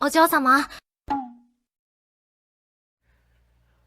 お嬢様。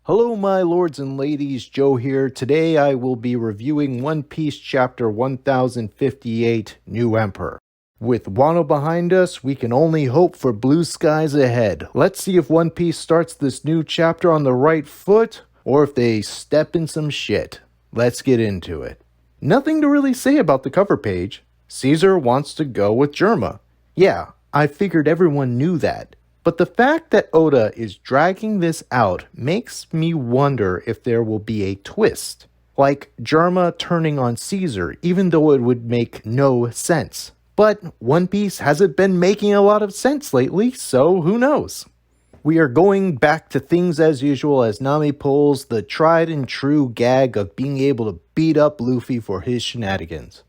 Hello, my lords and ladies, Joe here. Today I will be reviewing One Piece Chapter 1058, New Emperor. With Wano behind us, we can only hope for blue skies ahead. Let's see if One Piece starts this new chapter on the right foot, or if they step in some shit. Let's get into it. Nothing to really say about the cover page. Caesar wants to go with Germa. Yeah, I figured everyone knew that. But the fact that Oda is dragging this out makes me wonder if there will be a twist. Like Germa turning on Caesar, even though it would make no sense. But One Piece hasn't been making a lot of sense lately, so who knows? We are going back to things as usual as Nami pulls the tried and true gag of being able to beat up Luffy for his shenanigans.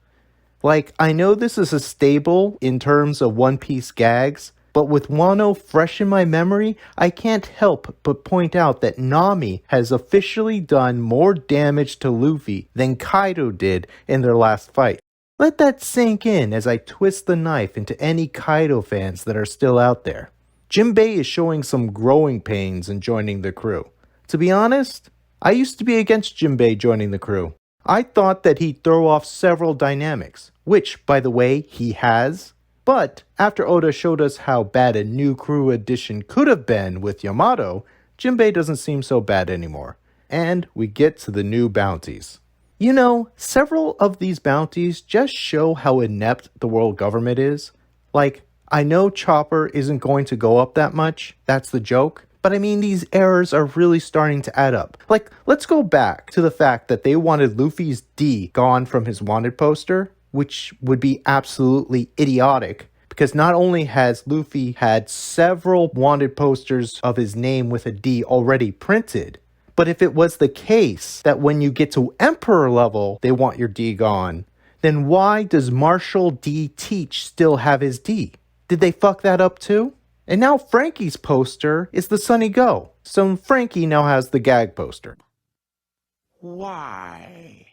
Like, I know this is a staple in terms of One Piece gags, but with Wano fresh in my memory, I can't help but point out that Nami has officially done more damage to Luffy than Kaido did in their last fight. Let that sink in as I twist the knife into any Kaido fans that are still out there. Jinbei is showing some growing pains in joining the crew. To be honest, I used to be against Jinbei joining the crew. I thought that he'd throw off several dynamics, which, by the way, he has. But after Oda showed us how bad a new crew addition could have been with Yamato, Jinbei doesn't seem so bad anymore. And we get to the new bounties. You know, several of these bounties just show how inept the world government is. Like, I know Chopper isn't going to go up that much, that's the joke. But I mean, these errors are really starting to add up. Like, let's go back to the fact that they wanted Luffy's D gone from his wanted poster, which would be absolutely idiotic, because not only has Luffy had several wanted posters of his name with a D already printed, but if it was the case that when you get to Emperor level, they want your D gone, then why does Marshal D. Teach still have his D? Did they fuck that up too? And now Frankie's poster is the Sunny Go, so Frankie now has the gag poster. Why?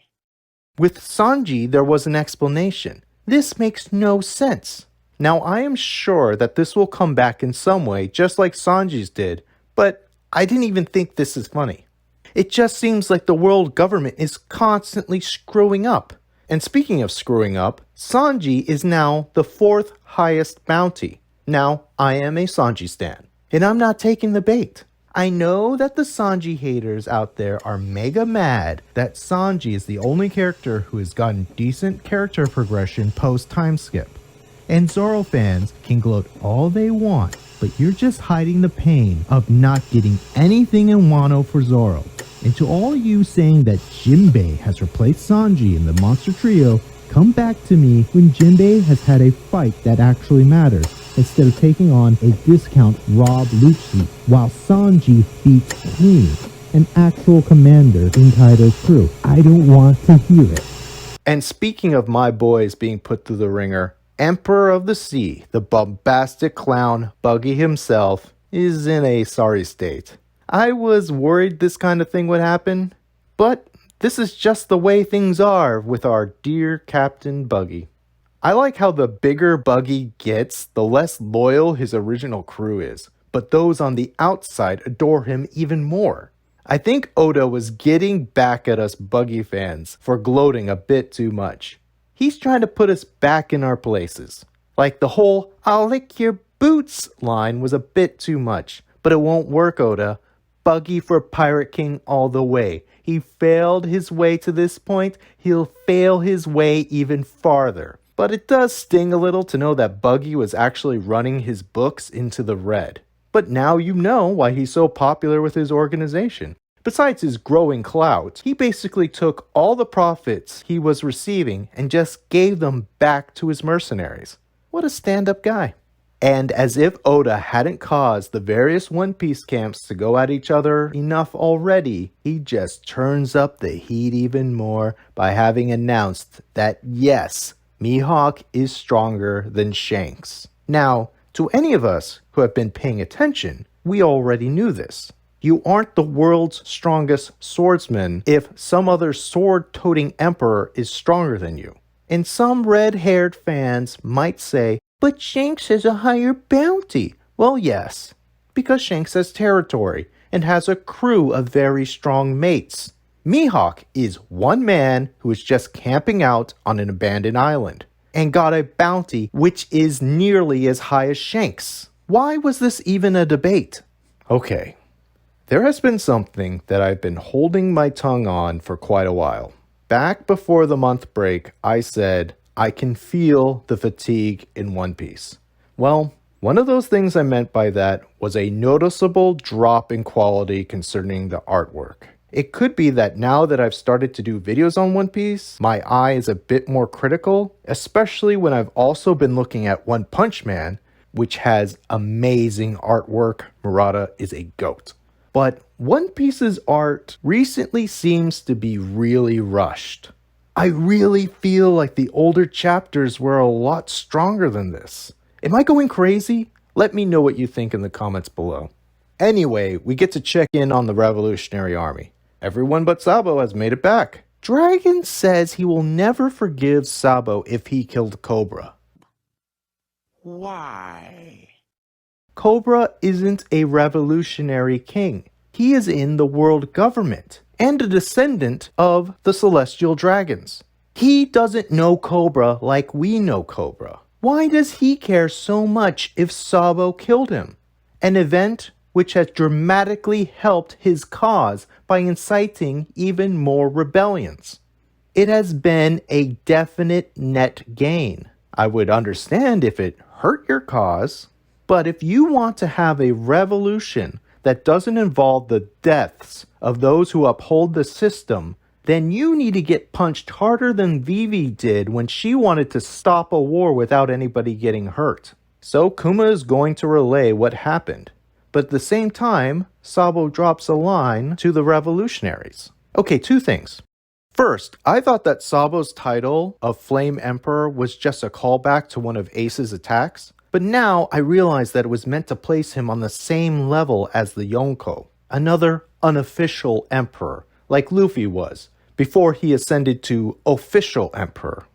With Sanji, there was an explanation. This makes no sense. Now, I am sure that this will come back in some way, just like Sanji's did, but I didn't even think this is funny. It just seems like the world government is constantly screwing up. And speaking of screwing up, Sanji is now the 4th highest bounty. Now, I am a Sanji stan, and I'm not taking the bait. I know that the Sanji haters out there are mega mad that Sanji is the only character who has gotten decent character progression post-time skip. And Zoro fans can gloat all they want, but you're just hiding the pain of not getting anything in Wano for Zoro. And to all you saying that Jinbei has replaced Sanji in the Monster Trio, come back to me when Jinbei has had a fight that actually matters, instead of taking on a discount Rob Lucci, while Sanji beats Queen, an actual commander in Kaido's crew. I don't want to hear it. And speaking of my boys being put through the ringer, Emperor of the Sea, the bombastic clown Buggy himself, is in a sorry state. I was worried this kind of thing would happen, but this is just the way things are with our dear Captain Buggy. I like how the bigger Buggy gets, the less loyal his original crew is, but those on the outside adore him even more. I think Oda was getting back at us Buggy fans for gloating a bit too much. He's trying to put us back in our places. Like the whole "I'll lick your boots" line was a bit too much, but it won't work, Oda. Buggy for Pirate King all the way. He failed his way to this point, he'll fail his way even farther. But it does sting a little to know that Buggy was actually running his books into the red. But now you know why he's so popular with his organization. Besides his growing clout, he basically took all the profits he was receiving and just gave them back to his mercenaries. What a stand-up guy. And as if Oda hadn't caused the various One Piece camps to go at each other enough already, he just turns up the heat even more by having announced that yes, Mihawk is stronger than Shanks. Now, to any of us who have been paying attention, we already knew this. You aren't the world's strongest swordsman if some other sword-toting emperor is stronger than you. And some red-haired fans might say, but Shanks has a higher bounty. Well, yes, because Shanks has territory and has a crew of very strong mates. Mihawk is one man who is just camping out on an abandoned island and got a bounty which is nearly as high as Shanks. Why was this even a debate? Okay, there has been something that I've been holding my tongue on for quite a while. Back before the month break, I said, I can feel the fatigue in One Piece. Well, one of those things I meant by that was a noticeable drop in quality concerning the artwork. It could be that now that I've started to do videos on One Piece, my eye is a bit more critical, especially when I've also been looking at One Punch Man, which has amazing artwork. Murata is a goat. But One Piece's art recently seems to be really rushed. I really feel like the older chapters were a lot stronger than this. Am I going crazy? Let me know what you think in the comments below. Anyway, we get to check in on the Revolutionary Army. Everyone but Sabo has made it back. Dragon says he will never forgive Sabo if he killed Cobra. Why? Cobra isn't a revolutionary king. He is in the world government and a descendant of the celestial dragons. He doesn't know Cobra like we know Cobra. Why does he care so much if Sabo killed him? An event which has dramatically helped his cause by inciting even more rebellions. It has been a definite net gain. I would understand if it hurt your cause, but if you want to have a revolution that doesn't involve the deaths of those who uphold the system, then you need to get punched harder than Vivi did when she wanted to stop a war without anybody getting hurt. So Kuma is going to relay what happened. But at the same time, Sabo drops a line to the revolutionaries. Okay, two things. First, I thought that Sabo's title of Flame Emperor was just a callback to one of Ace's attacks, but now I realize that it was meant to place him on the same level as the Yonko, another unofficial emperor, like Luffy was, before he ascended to official emperor.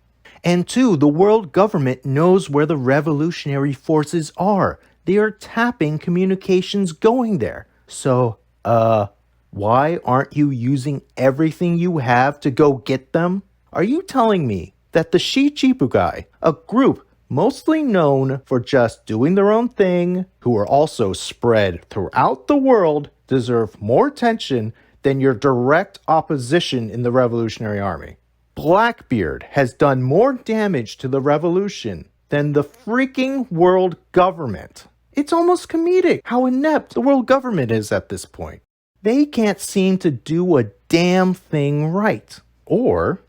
And two, the world government knows where the revolutionary forces are. They are tapping communications going there. So, why aren't you using everything you have to go get them? Are you telling me that the Shichibukai, a group mostly known for just doing their own thing, who are also spread throughout the world, deserve more attention than your direct opposition in the Revolutionary Army? Blackbeard has done more damage to the revolution than the freaking world government. It's almost comedic how inept the world government is at this point. They can't seem to do a damn thing right. Or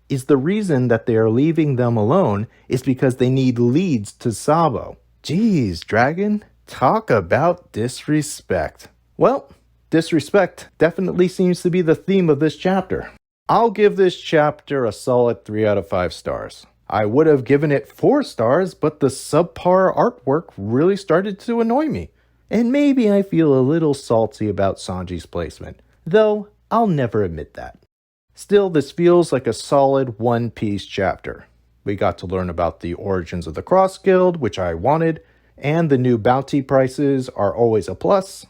is the reason that they are leaving them alone is because they need leads to Sabo? Jeez, Dragon, talk about disrespect. Well, disrespect definitely seems to be the theme of this chapter. I'll give this chapter a solid 3 out of 5 stars. I would have given it 4 stars, but the subpar artwork really started to annoy me. And maybe I feel a little salty about Sanji's placement, though I'll never admit that. Still, this feels like a solid One Piece chapter. We got to learn about the origins of the Cross Guild, which I wanted, and the new bounty prices are always a plus.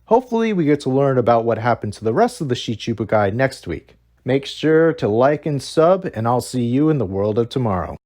Hopefully we get to learn about what happened to the rest of the Shichibukai next week. Make sure to like and sub, and I'll see you in the world of tomorrow.